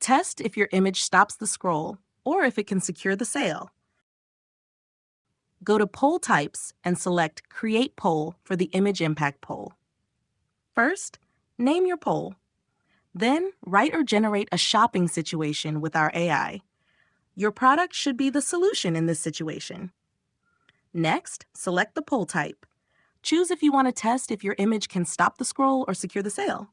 Test if your image stops the scroll or if it can secure the sale. Go to Poll Types and select Create Poll for the Image Impact poll. First, name your poll. Then, write or generate a shopping situation with our AI. Your product should be the solution in this situation. Next, select the poll type. Choose if you want to test if your image can stop the scroll or secure the sale.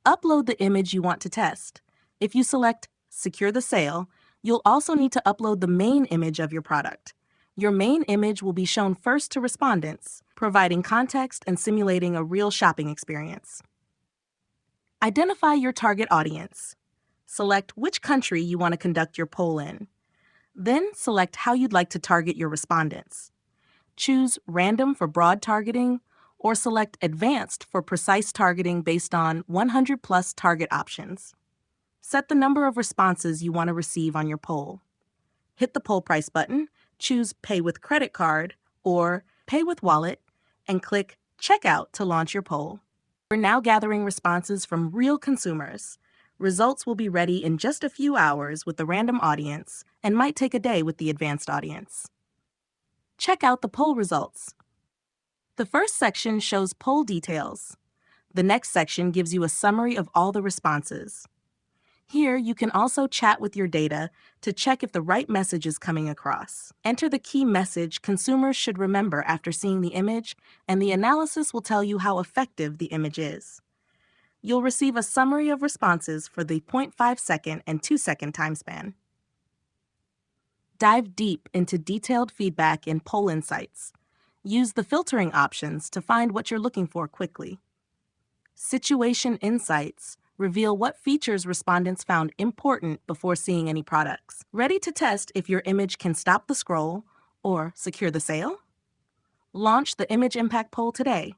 Upload the image you want to test. If you select Secure the Sale, you'll also need to upload the main image of your product. Your main image will be shown first to respondents, providing context and simulating a real shopping experience. Identify your target audience. Select which country you want to conduct your poll in. Then select how you'd like to target your respondents. Choose Random for broad targeting, or select Advanced for precise targeting based on 100+ target options. Set the number of responses you want to receive on your poll. Hit the poll price button, choose Pay with Credit Card or Pay with Wallet, and click Checkout to launch your poll. We're now gathering responses from real consumers. Results will be ready in just a few hours with the random audience and might take a day with the advanced audience. Check out the poll results. The first section shows poll details. The next section gives you a summary of all the responses. Here, you can also chat with your data to check if the right message is coming across. Enter the key message consumers should remember after seeing the image, and the analysis will tell you how effective the image is. You'll receive a summary of responses for the 0.5-second and 2-second time span. Dive deep into detailed feedback in Poll Insights. Use the filtering options to find what you're looking for quickly. Situation Insights reveal what features respondents found important before seeing any products. Ready to test if your image can stop the scroll or secure the sale? Launch the Image Impact Poll today.